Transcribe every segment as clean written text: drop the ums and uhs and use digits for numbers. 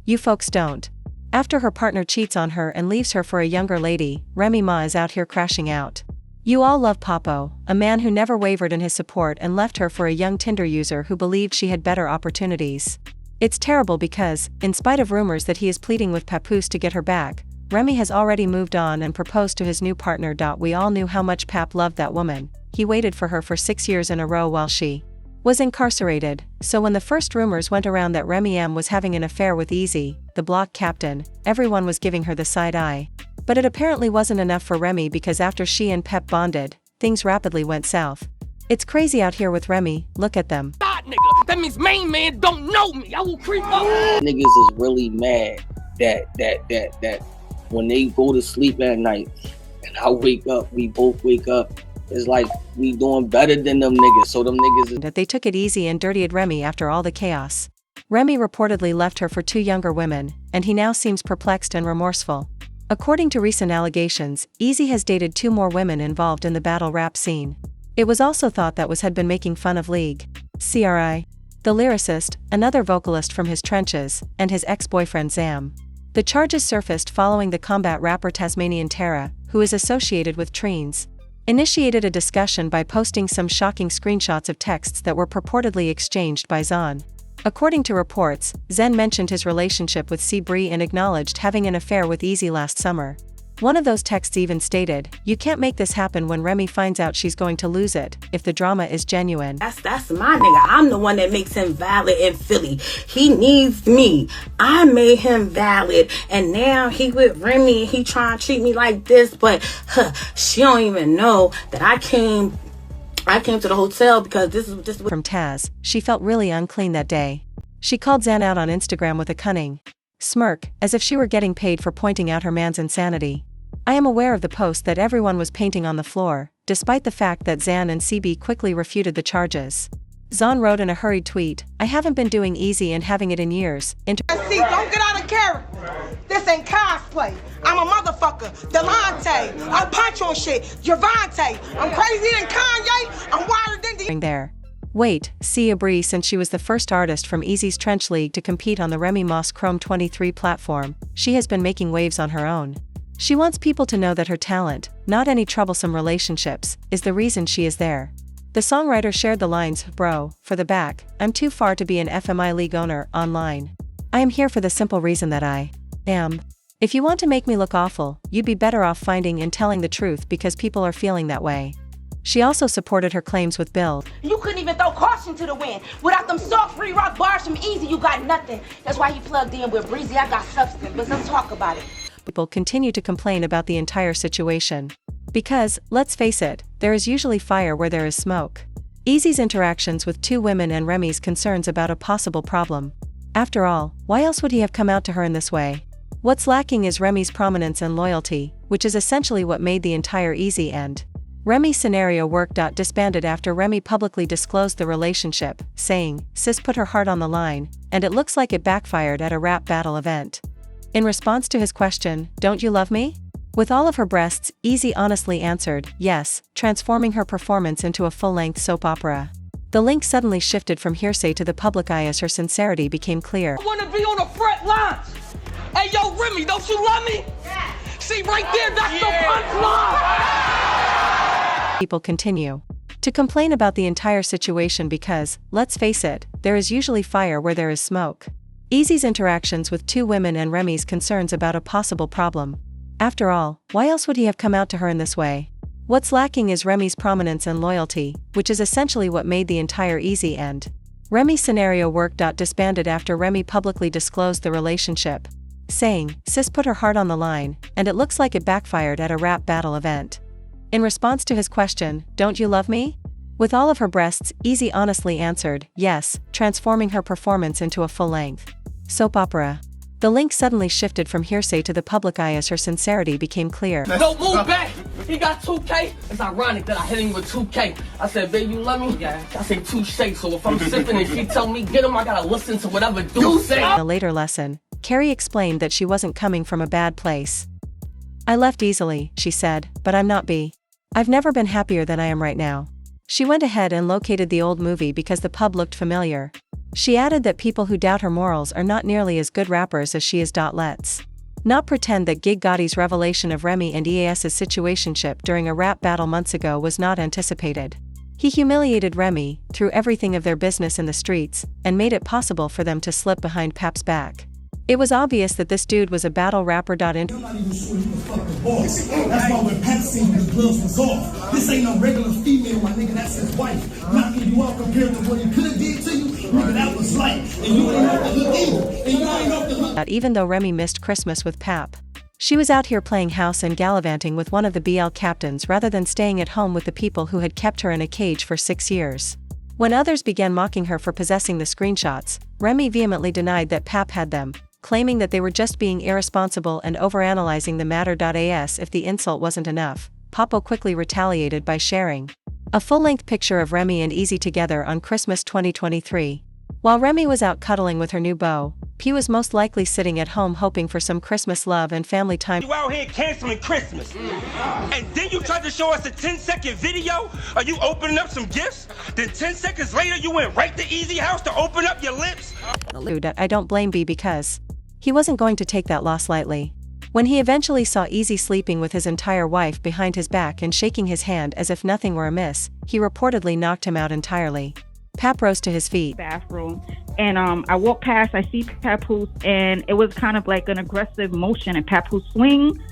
You folks don't. After her partner cheats on her and leaves her for a younger lady, Remy Ma is out here crashing out. You all love Papo, a man who never wavered in his support and left her for a young Tinder user who believed she had better opportunities. It's terrible because, in spite of rumors that he is pleading with Papoose to get her back, Remy has already moved on and proposed to his new partner. We all knew how much Pap loved that woman. He waited for her for 6 years in a row while she was incarcerated, so when the first rumors went around that Remy M was having an affair with Easy, the block captain, everyone was giving her the side eye. But it apparently wasn't enough for Remy because after she and Pep bonded, things rapidly went south. It's crazy out here with Remy, look at them. That means main man don't know me. I will creep up. Niggas is really mad that when they go to sleep at night and I wake up, we both wake up. It's like we doing better than them niggas, so them niggas that they took it easy and dirtied Remy after all the chaos. Remy reportedly left her for 2 younger women, and he now seems perplexed and remorseful. According to recent allegations, Easy has dated 2 more women involved in the battle rap scene. It was also thought that had been making fun of League CRI, the lyricist, another vocalist from his trenches, and his ex-boyfriend Zam. The charges surfaced following the combat rapper Tasmanian Terra, who is associated with Treens, initiated a discussion by posting some shocking screenshots of texts that were purportedly exchanged by Zan. According to reports, Zen mentioned his relationship with C. Bree and acknowledged having an affair with Easy last summer. One of those texts even stated, "You can't make this happen when Remy finds out she's going to lose it, if the drama is genuine." That's my nigga. I'm the one that makes him valid in Philly. He needs me. I made him valid, and now he with Remy and he trying to treat me like this, but she don't even know that I came to the hotel because this is From Taz, she felt really unclean that day. She called Zan out on Instagram with a cunning smirk, as if she were getting paid for pointing out her man's insanity. I am aware of the post that everyone was painting on the floor, despite the fact that Zan and CB quickly refuted the charges. Zan wrote in a hurried tweet, "I haven't been doing Easy and having it in years." See, don't get out of character. This ain't cosplay. I'm a motherfucker. Delonte. I'll punch on shit. Javante. I'm crazier than Kanye. I'm wilder than there. Wait, Sia Bree, since she was the first artist from Easy's Trench League to compete on the Remy Moss Chrome 23 platform, she has been making waves on her own. She wants people to know that her talent, not any troublesome relationships, is the reason she is there. The songwriter shared the lines, "Bro, for the back, I'm too far to be an FMI league owner," online. "I am here for the simple reason that I am. If you want to make me look awful, you'd be better off finding and telling the truth because people are feeling that way." She also supported her claims with Bill. "You couldn't even throw caution to the wind. Without them soft free rock bars from Easy, you got nothing. That's why he plugged in with Breezy. I got substance, but let's talk about it." People continue to complain about the entire situation. Because, let's face it, there is usually fire where there is smoke. Easy's interactions with 2 women and Remy's concerns about a possible problem. After all, why else would he have come out to her in this way? What's lacking is Remy's prominence and loyalty, which is essentially what made the entire Easy end. Remy scenario work. Disbanded after Remy publicly disclosed the relationship, saying, "Sis put her heart on the line, and it looks like it backfired at a rap battle event." In response to his question, "Don't you love me?" with all of her breasts, Easy honestly answered, "Yes," transforming her performance into a full-length soap opera. The link suddenly shifted from hearsay to the public eye as her sincerity became clear. I wanna be on the front lines. Hey, yo, Remy, don't you love me? Yeah. See, right there, that's the punchline. People continue to complain about the entire situation because, let's face it, there is usually fire where there is smoke. Easy's interactions with 2 women and Remy's concerns about a possible problem. After all, why else would he have come out to her in this way? What's lacking is Remy's prominence and loyalty, which is essentially what made the entire Easy end. Remy scenario work. Disbanded after Remy publicly disclosed the relationship, saying, "Sis put her heart on the line, and it looks like it backfired at a rap battle event." In response to his question, "Don't you love me?" with all of her breasts, Easy honestly answered, "Yes," transforming her performance into a full-length soap opera. The link suddenly shifted from hearsay to the public eye as her sincerity became clear. Don't move back. He got 2K. It's ironic that I hit him with 2K. I said, "Babe, you love me?" Yeah. I say touche. So if I'm sipping and she tell me get him, I gotta listen to whatever dude say. In a later lesson, Carrie explained that she wasn't coming from a bad place. "I left easily," she said, "but I'm not B. I've never been happier than I am right now. She went ahead and located the old movie because the pub looked familiar. She added that people who doubt her morals are not nearly as good rappers as she is. Let's not pretend that Gig Gotti's revelation of Remy and EAS's situationship during a rap battle months ago was not anticipated. He humiliated Remy, threw everything of their business in the streets, and made it possible for them to slip behind Pap's back. It was obvious that this dude was a battle rapper. I'm not even sure you was fucking boss. That's why when Pap seen you, the gloves was off. This ain't no regular female, my nigga, that's his wife. Knocking you out compared to what he could've did to you, nigga, that was light. And you ain't off the hook either. And you ain't off the hook. Even though Remy missed Christmas with Pap, she was out here playing house and gallivanting with one of the BL captains rather than staying at home with the people who had kept her in a cage for 6 years. When others began mocking her for possessing the screenshots, Remy vehemently denied that Pap had them, claiming that they were just being irresponsible and overanalyzing the matter. As if the insult wasn't enough, Papo quickly retaliated by sharing a full-length picture of Remy and Easy together on Christmas 2023. While Remy was out cuddling with her new beau, P was most likely sitting at home hoping for some Christmas love and family time. You out here canceling Christmas, and then you tried to show us a 10-second video of you opening up some gifts, then 10 seconds later you went right to Easy House to open up your lips? I don't blame B because he wasn't going to take that loss lightly. When he eventually saw Easy sleeping with his entire wife behind his back and shaking his hand as if nothing were amiss, he reportedly knocked him out entirely. Pap rose to his feet. Bathroom, and I walked past, I see Papoose, and it was kind of like an aggressive motion, and Papoose swing.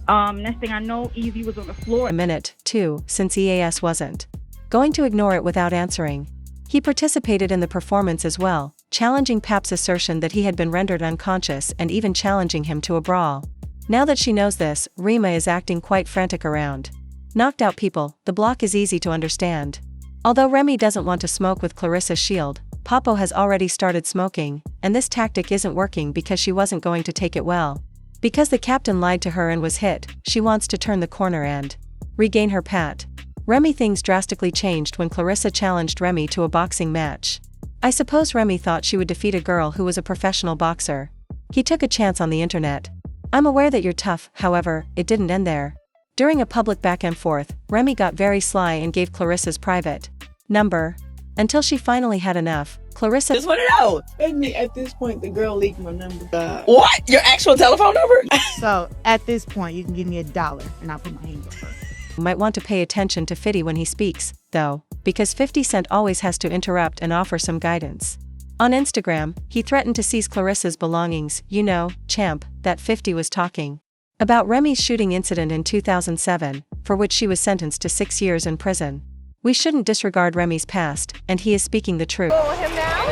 Next thing I know, Easy was on the floor. A minute, too, since EAS wasn't going to ignore it without answering. He participated in the performance as well, challenging Pap's assertion that he had been rendered unconscious and even challenging him to a brawl. Now that she knows this, Remy is acting quite frantic around knocked out people. The block is easy to understand. Although Remy doesn't want to smoke with Clarissa Shield, Papo has already started smoking, and this tactic isn't working because she wasn't going to take it well. Because the captain lied to her and was hit, she wants to turn the corner and regain her pat. Remy things drastically changed when Clarissa challenged Remy to a boxing match. I suppose Remy thought she would defeat a girl who was a professional boxer. He took a chance on the internet. I'm aware that you're tough, however, it didn't end there. During a public back and forth, Remy got very sly and gave Clarissa's private number. Until she finally had enough, Clarissa just want to know. At this point, the girl leaked my number. What? Your actual telephone number? So at this point, you can give me $1 and I'll put my hand up first. Might want to pay attention to 50 when he speaks, though, because 50 Cent always has to interrupt and offer some guidance. On Instagram, he threatened to seize Clarissa's belongings, you know, champ, that 50 was talking about Remy's shooting incident in 2007, for which she was sentenced to 6 years in prison. We shouldn't disregard Remy's past, and he is speaking the truth. Him now?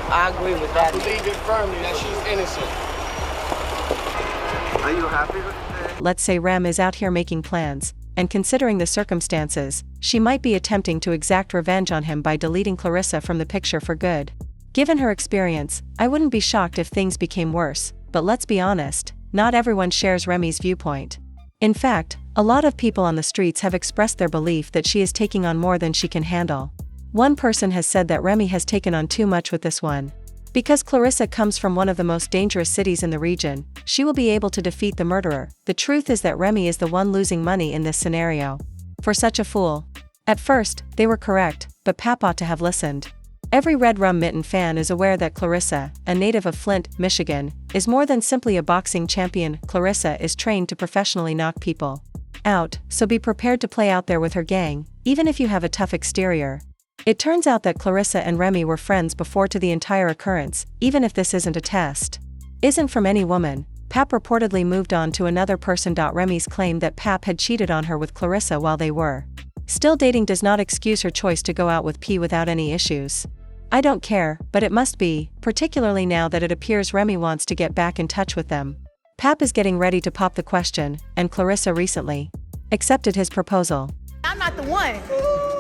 I agree with that. I believe it firmly that she's innocent. Are you happy with it? Let's say Rem is out here making plans, and considering the circumstances, she might be attempting to exact revenge on him by deleting Clarissa from the picture for good. Given her experience, I wouldn't be shocked if things became worse, but let's be honest, not everyone shares Remy's viewpoint. In fact, a lot of people on the streets have expressed their belief that she is taking on more than she can handle. One person has said that Remy has taken on too much with this one. Because Clarissa comes from one of the most dangerous cities in the region, she will be able to defeat the murderer. The truth is that Remy is the one losing money in this scenario. For such a fool. At first, they were correct, but Pap ought to have listened. Every Red Rum Mitten fan is aware that Clarissa, a native of Flint, Michigan, is more than simply a boxing champion. Clarissa is trained to professionally knock people out, so be prepared to play out there with her gang, even if you have a tough exterior. It turns out that Clarissa and Remy were friends before to the entire occurrence, even if this isn't a test. Isn't from any woman. Pap reportedly moved on to another person. Remy's claim that Pap had cheated on her with Clarissa while they were still dating does not excuse her choice to go out with P without any issues. I don't care, but it must be, particularly now that it appears Remy wants to get back in touch with them. Pap is getting ready to pop the question, and Clarissa recently accepted his proposal. I'm not the one.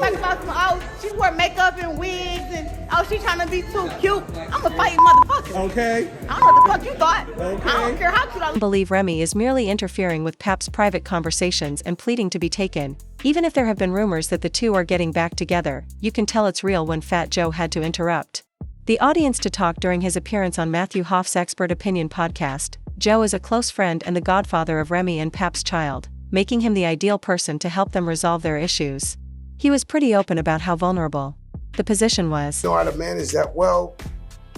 Talking about some, oh, she wore makeup and wigs, and oh, she trying to be too cute. I'm a fighting motherfucker. Okay. I don't know what the fuck you thought. Okay. I don't care how cute I I believe Remy is merely interfering with Pap's private conversations and pleading to be taken. Even if there have been rumors that the two are getting back together, you can tell it's real when Fat Joe had to interrupt the audience to talk during his appearance on Matthew Hoff's Expert Opinion podcast. Joe is a close friend and the godfather of Remy and Pap's child, making him the ideal person to help them resolve their issues. He was pretty open about how vulnerable the position was. Know how to manage that well.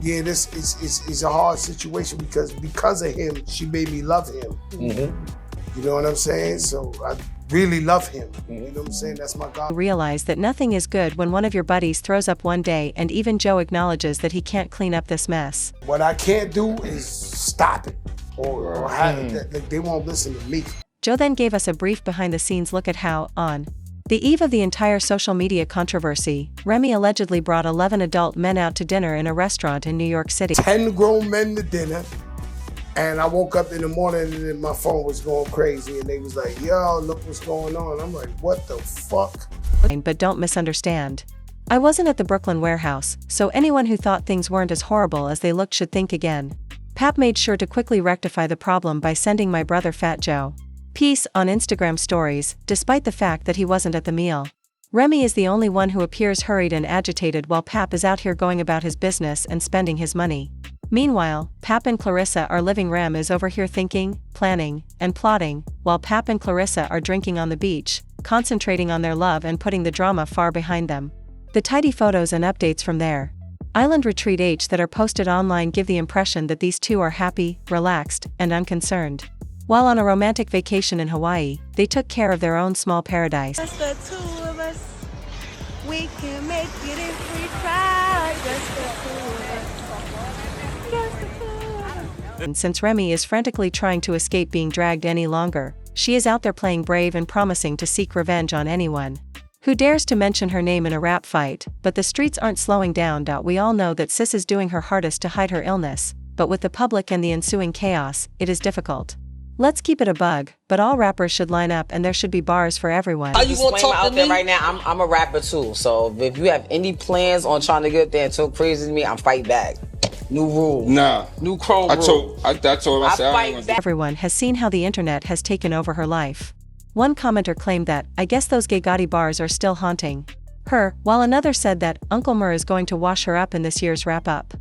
Yeah, this is a hard situation because of him, she made me love him. You know what I'm saying? So I really love him. You know what I'm saying? That's my God. Realize that nothing is good when one of your buddies throws up one day and even Joe acknowledges that he can't clean up this mess. What I can't do is stop it or they won't listen to me. Joe then gave us a brief behind-the-scenes look at how, on the eve of the entire social media controversy, Remy allegedly brought 11 adult men out to dinner in a restaurant in New York City. 10 grown men to dinner, and I woke up in the morning and my phone was going crazy, and they was like, yo, look what's going on. I'm like, what the fuck? But don't misunderstand. I wasn't at the Brooklyn warehouse, so anyone who thought things weren't as horrible as they looked should think again. Pap made sure to quickly rectify the problem by sending my brother Fat Joe peace on Instagram stories, despite the fact that he wasn't at the meal. Remy is the only one who appears hurried and agitated while Pap is out here going about his business and spending his money. Meanwhile, Pap and Clarissa are living. Rem is over here thinking, planning, and plotting, while Pap and Clarissa are drinking on the beach, concentrating on their love and putting the drama far behind them. The tidy photos and updates from their island retreat that are posted online give the impression that these two are happy, relaxed, and unconcerned. While on a romantic vacation in Hawaii, they took care of their own small paradise. Just the two of us, we can make it if we try. Just the two of us. Just the two of us. And since Remy is frantically trying to escape being dragged any longer, she is out there playing brave and promising to seek revenge on anyone who dares to mention her name in a rap fight. But the streets aren't slowing down. We all know that Sis is doing her hardest to hide her illness, but with the public and the ensuing chaos, it is difficult. Let's keep it a bug, but all rappers should line up and there should be bars for everyone. Are you gonna talk to me? Right now, I'm a rapper too, so if you have any plans on trying to get there and talk crazy to me, I'm fight back. New rule. Nah. New chrome rule. I told myself I fight back. Everyone has seen how the internet has taken over her life. One commenter claimed that, I guess those gay Gotti bars are still haunting her, while another said that Uncle Mur is going to wash her up in this year's wrap-up.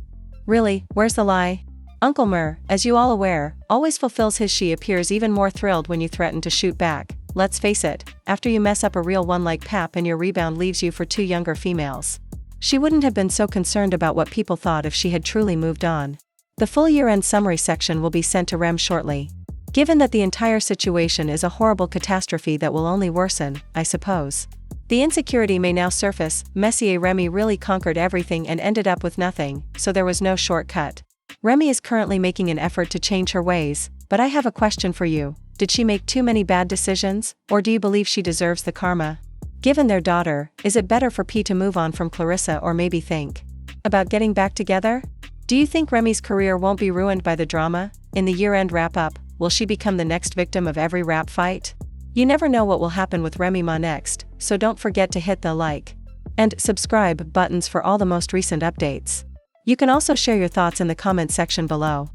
Really, where's the lie? Uncle Mur, as you all aware, always fulfills his. She appears even more thrilled when you threaten to shoot back. Let's face it, after you mess up a real one like Pap and your rebound leaves you for two younger females. She wouldn't have been so concerned about what people thought if she had truly moved on. The full year-end summary section will be sent to Rem shortly. Given that the entire situation is a horrible catastrophe that will only worsen, I suppose. The insecurity may now surface. Messier Remy really conquered everything and ended up with nothing, so there was no shortcut. Remy is currently making an effort to change her ways, but I have a question for you. Did she make too many bad decisions, or do you believe she deserves the karma? Given their daughter, is it better for P to move on from Clarissa or maybe think about getting back together? Do you think Remy's career won't be ruined by the drama? In the year-end wrap-up, will she become the next victim of every rap fight? You never know what will happen with Remy Ma next, so don't forget to hit the like and subscribe buttons for all the most recent updates. You can also share your thoughts in the comments section below.